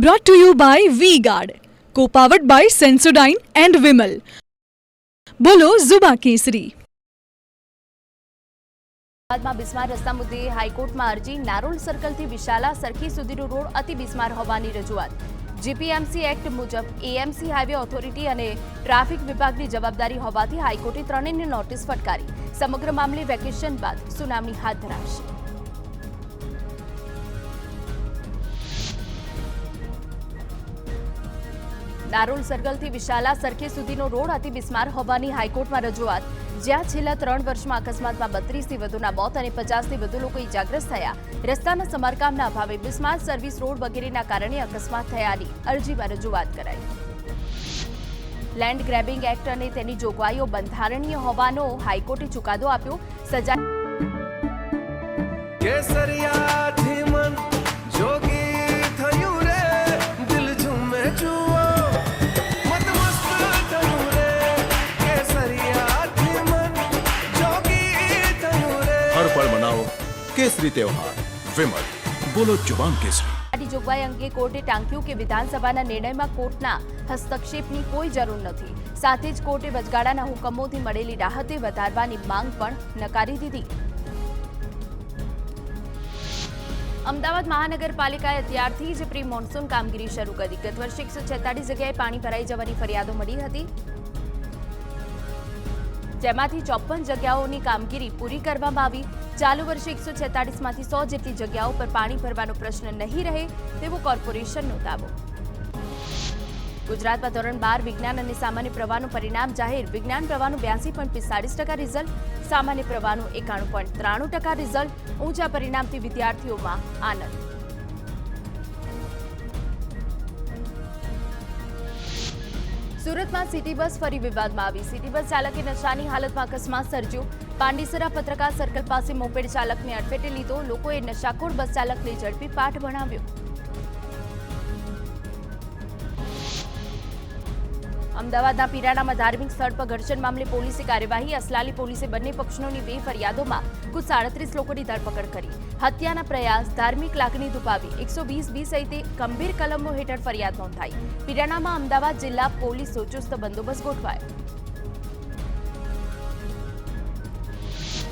Brought to you by V-Guard, co-powered by Sensodyne and Vimal. બોલો ઝુબા કેસરી. બાદમાં બિસ્માર રસ્તા મુદ્દે હાઈકોર્ટમાં અરજી. નારોલ સર્કલથી વિશાલા સરખી સુધીનો રોડ અતિ બિસ્માર હોવાની રજૂઆત. જીપીએમસી એક્ટ મુજબ એએમસી હાઈવે ઓથોરિટી અને ટ્રાફિક વિભાગની જવાબદારી હોવાથી હાઈકોર્ટે ત્રણેયને નોટિસ ફટકારી. સમગ્ર મામલે વેકેશન બાદ સુનાવણી હાથ ધરાશે. નારોલ સર્કલથી વિશાલા સરખી સુધીનો રોડ અતિ બિસ્માર હોવાની હાઈકોર્ટમાં રજૂઆત. જ્યાં છેલ્લા 3 વર્ષમાં અકસ્માતમાં 32થી વધુના મોત અને 50થી વધુ લોકો ઇજાગ્રસ્ત થયા. રસ્તાના સમારકામના અભાવે બિસ્માર સર્વિસ રોડ વગેરેના કારણે અકસ્માત થયાની અરજીમાં રજૂઆત કરાઈ. લેન્ડ ગ્રેબિંગ એક્ટ અને તેની જોગવાઈઓ બંધારણીય હોવાનો હાઈકોર્ટે ચુકાદો આપ્યો. સજા हर पल मनाओ केसरी त्योहार विमल बोलो जुबान केसरी. જોગવાઈ અંગે કોર્ટે ટાંક્યું કે વિધાનસભાના નિર્ણયમાં કોર્ટના હસ્તક્ષેપની કોઈ જરૂર નથી. સાથે જ કોર્ટે વચગાળાના હુકમોથી મળેલી રાહતે વધારવાની માંગ પણ નકારી દીધી. અમદાવાદ મહાનગરપાલિકાએ અત્યારથી જ પ્રી મોન્સૂન કામગીરી શરૂ કરી. ગત વર્ષે 146 જગ્યાએ પાણી ભરાઈ જવાની ફરિયાદો મળી હતી, જેમાંથી 54 જગ્યાઓની કામગીરી પૂરી કરવામાં આવી. ચાલુ વર્ષે 146માંથી 100 જેટલી જગ્યાઓ પર પાણી ભરવાનો પ્રશ્ન નહીં રહે તેવો કોર્પોરેશનનો દાવો. ગુજરાતમાં ધોરણ 12 વિજ્ઞાન અને સામાન્ય પ્રવાહનું પરિણામ જાહેર. વિજ્ઞાન પ્રવાહનું 82.45% રિઝલ્ટ, સામાન્ય પ્રવાહનું 91.93% રિઝલ્ટ. ઊંચા પરિણામથી વિદ્યાર્થીઓમાં આનંદ. સુરતમાં સિટી બસ ફરી વિવાદમાં આવી. સિટી બસ ચાલકે નશાની હાલતમાં અકસ્માત સર્જ્યો. પાંડીસરા પત્રકાર સર્કલ પાસે મોપેડ ચાલકને અડફેટે લીધો. લોકોએ નશાખોર બસ ચાલકને ઝડપી પાઠ ભણાવ્યો. અમદાવાદના પીરાણામાં ધાર્મિક સ્થળ પર ઘર્ષણ મામલે પોલીસે કાર્યવાહી. અસલાલી પોલીસે બંને પક્ષોની 2 ફરિયાદોમાં કુલ 37 લોકોની ધરપકડ કરી. હત્યાના પ્રયાસ, ધાર્મિક લાગણી દુભાવી 120 બી સહિત ગંભીર કલમો હેઠળ ફરિયાદ નોંધાઈ. પીરાણામાં અમદાવાદ જિલ્લા પોલીસ ચુસ્ત બંદોબસ્ત ગોઠવાયો.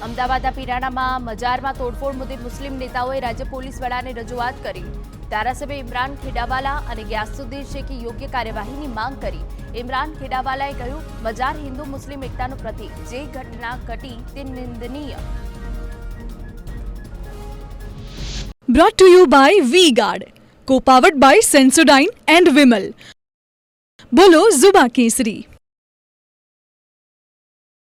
અમદાવાદના પીરાણામાં મજારમાં તોડફોડ મુદ્દે મુસ્લિમ નેતાઓએ રાજ્ય પોલીસ વડાને રજૂઆત કરી. ધારાસભ્ય ઇમરાન ખેડાવાલા અને ગ્યાસુદ્દીન શેખે યોગ્ય કાર્યવાહીની માંગ કરી. ઇમરાન ખેડાવાલાએ કહ્યું, મજાર હિન્દુ મુસ્લિમ એકતાનું પ્રતીક. જે ઘટના ઘટી તે નિંદનીય. Brought to you by V-Guard, co-powered by Sensodyne and Vimal. બોલો ઝુબા કેસરી.